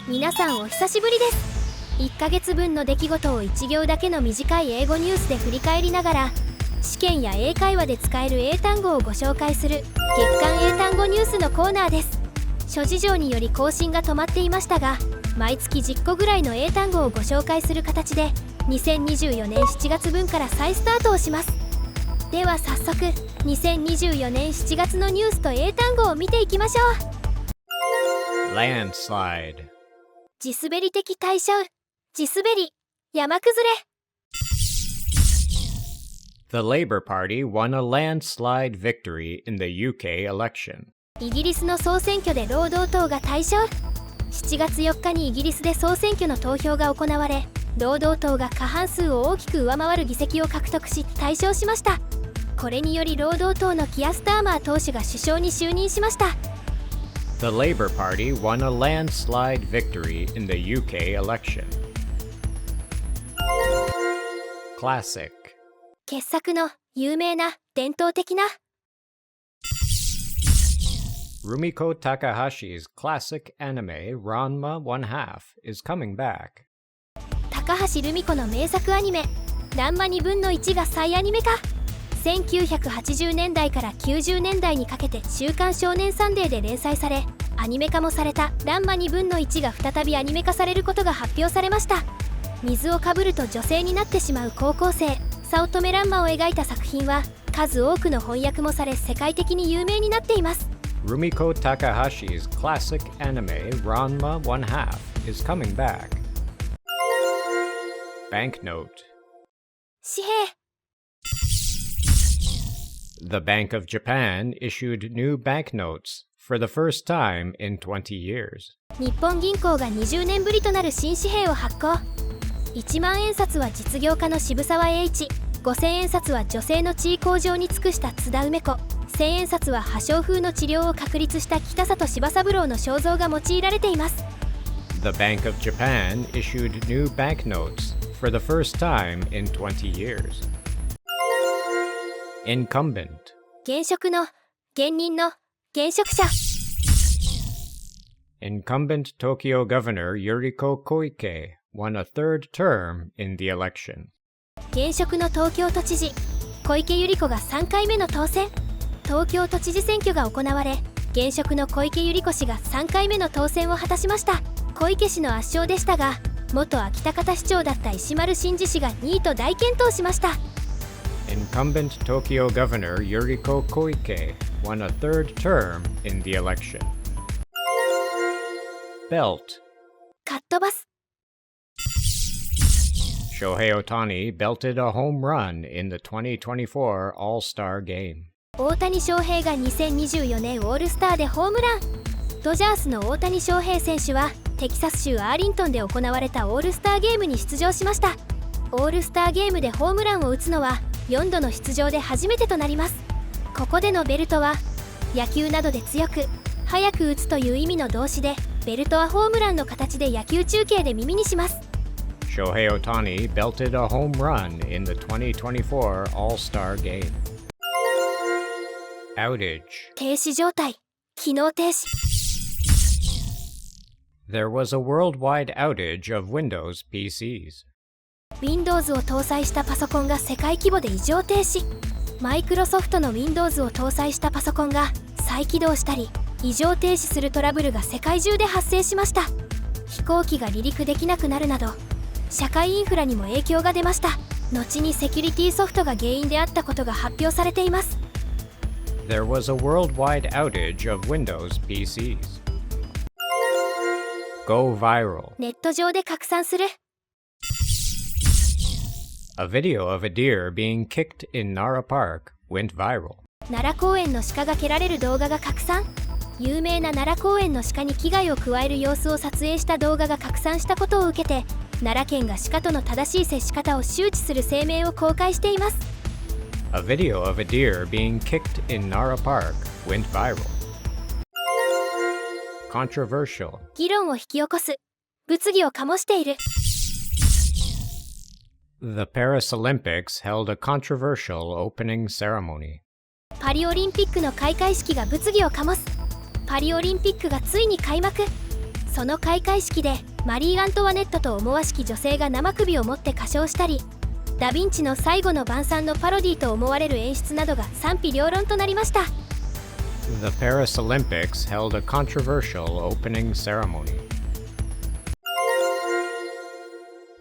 皆さんお久しぶりです。1ヶ月分の出来事を1行だけの短い英語ニュースで振り返りながら、試験や英会話で使える英単語をご紹介する月刊英単語ニュースのコーナーです。諸事情により更新が止まっていましたが、毎月10個ぐらいの英単語をご紹介する形で2024年7月分から再スタートをします。では早速2024年7月のニュースと英単語を見ていきましょう。 Landslide。 地滑り的対象、地滑り、山崩れ。 The Labour Party won a landslide victory in the UK election。 イギリスの総選挙で労働党が大勝。7月4日にイギリスで総選挙の投票が行われ、労働党が過半数を大きく上回る議席を獲得し大勝しました。これにより労働党のキア・スターマー党首が首相に就任しました。 The Labour Party won a landslide victory in the UK election。 Classic。 傑作の有名な伝統的な。 Rumiko Takahashi's classic anime Ranma 1/2 is coming back。 高橋留美子の名作アニメ「ランマ2分の1」が再アニメ化。1980年代から90年代にかけて「週刊少年サンデー」で連載されアニメ化もされた「ランマ2分の1」が再びアニメ化されることが発表されました。水をかぶると女性になってしまう高校生早乙女ランマを描いた作品は数多くの翻訳もされ世界的に有名になっています。 Rumiko Takahashi's classic anime Ranma 1/2 is coming back。 Banknote。 紙幣。 The Bank of Japan issued new banknotes for the first time in 20 years。 日本銀行が20年ぶりとなる新紙幣を発行。1万円札は実業家の渋沢栄一、5000円札は女性の地位向上に尽くした津田梅子、1000円札は破傷風の治療を確立した北里柴三郎の肖像が用いられています。 The Bank of Japan issued new banknotes for the first time in 20 years。 Incumbent。 現職の、現任の、現職者。 Incumbent Tokyo Governor Yuriko Koike won a third term in the election。 現職の東京都知事小池百合子が3回目の当選。東京都知事選挙が行われ、現職の小池百合子氏が3回目の当選を果たしました。小池氏の圧勝でしたが、元秋田方市長だった石丸伸二氏が2位と大健闘しました。 Incumbent Tokyo Governor Yuriko Koike won a third term in the election。 Belt。 かっ飛ばす。 Shohei Ohtani belted a home run in the 2024 All-Star Game。 大谷翔平が2024年オールスターでホームラン。ドジャースの大谷翔平選手はテキサス州アーリントンで行われたオールスターゲームに出場しました。オールスターゲームでホームランを打つのは4度の出場で初めてとなります。ここでのベルトは野球などで強く速く打つという意味の動詞で、ベルトはホームランの形で野球中継で耳にします。 Shohei Ohtani belted a home run in the 2024 All-Star Game。 Outage。 停止状態、機能停止。 There was a worldwide outage of Windows PCs。 Windows を搭載したパソコンが世界規模で異常停止。マイクロソフトの Windows を搭載したパソコンが再起動したり異常停止するトラブルが世界中で発生しました。飛行機が離陸できなくなるなど社会インフラにも影響が出ました。後にセキュリティソフトが原因であったことが発表されています。 There was a worldwide outage of Windows PCs。 Go viral。 ネット上で拡散する。 A video of a deer being kicked in Nara Park went viral。 奈良公園の鹿が蹴られる動画が拡散。有名な奈良公園の鹿に危害を加える様子を撮影した動画が拡散したことを受けて、奈良県が鹿との正しい接し方を周知する声明を公開しています。 A video of a deer being kicked in Nara Park went viral。 Controversial。 議論を引き起こす、物議を醸している。 The Paris Olympics held a controversial opening ceremony。 パリオリンピックの開会式が物議を醸す。パリオリンピックがついに開幕。その開会式でマリー・アントワネットと思わしき女性が生首を持って歌唱したり、ダ・ヴィンチの最後の晩餐のパロディと思われる演出などが賛否両論となりました。 The Paris Olympics held a controversial opening ceremony.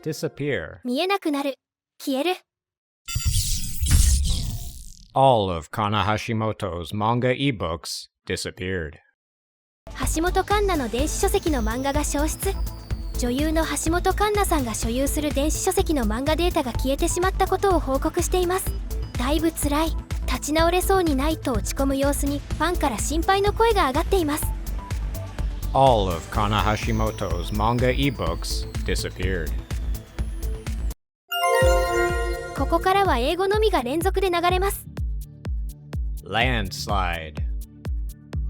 Disappear. 見えなくなる、消える。 All of Kana Hashimoto's manga ebooks disappeared. 橋本環奈の電子書籍の漫画が消失。女優の橋本環奈さんが所有する電子書籍の漫画データが消えてしまったことを報告しています。だいぶ辛い、立ち直れそうにないと落ち込む様子にファンから心配の声が上がっています。 All of Kana Hashimoto's manga ebooks disappeared. ここからは英語のみが連続で流れます。 Landslide.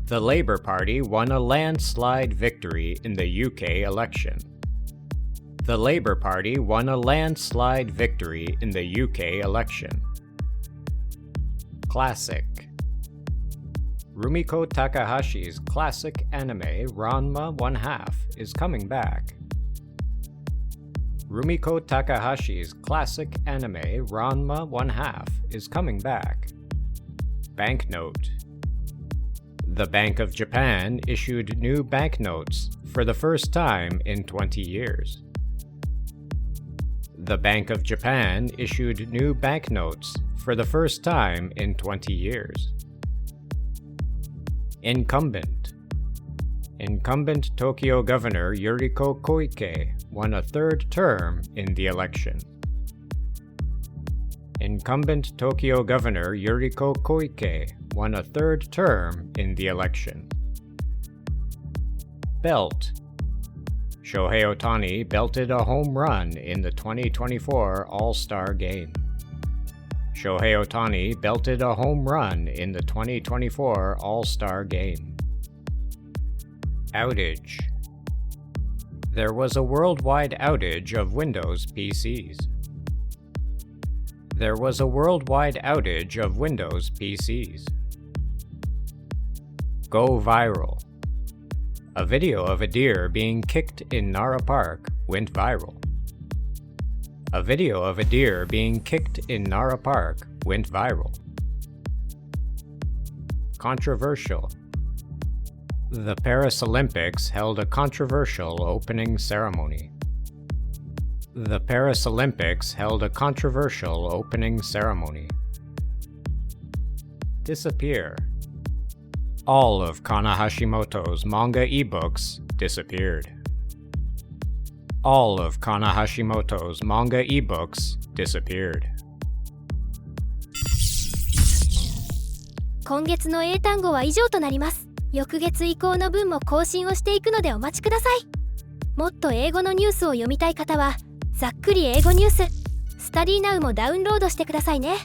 The Labour Party won a landslide victory in the UK election. The Labour Party won a landslide victory in the UK election. Classic. Rumiko Takahashi's classic anime Ranma 1/2 is coming back. Rumiko Takahashi's classic anime Ranma 1/2 is coming back. Banknote. The Bank of Japan issued new banknotes for the first time in 20 years. The Bank of Japan issued new banknotes for the first time in 20 years. Incumbent. Incumbent Tokyo Governor Yuriko Koike won a third term in the election. Incumbent Tokyo Governor Yuriko Koike won a third term in the election. Belt. Shohei Ohtani belted a home run in the 2024 All-Star Game. Shohei Ohtani belted a home run in the 2024 All-Star Game. Outage. There was a worldwide outage of Windows PCs. There was a worldwide outage of Windows PCs. Go viral. A video of a deer being kicked in Nara Park went viral. A video of a deer being kicked in Nara Park went viral. Controversial. The Paris Olympics held a controversial opening ceremony. The Paris Olympics held a controversial opening ceremony. Disappear. All of Kana Hashimoto's manga ebooks disappeared. All of Kana Hashimoto's manga ebooks disappeared. 今月の英単語は以上となります。翌月以降の分も更新をしていくのでお待ちください。もっと英語のニュースを読みたい方はざっくり英語ニュース StudyNow もダウンロードしてくださいね。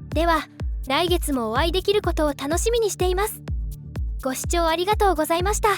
では来月もお会いできることを楽しみにしています。ご視聴ありがとうございました。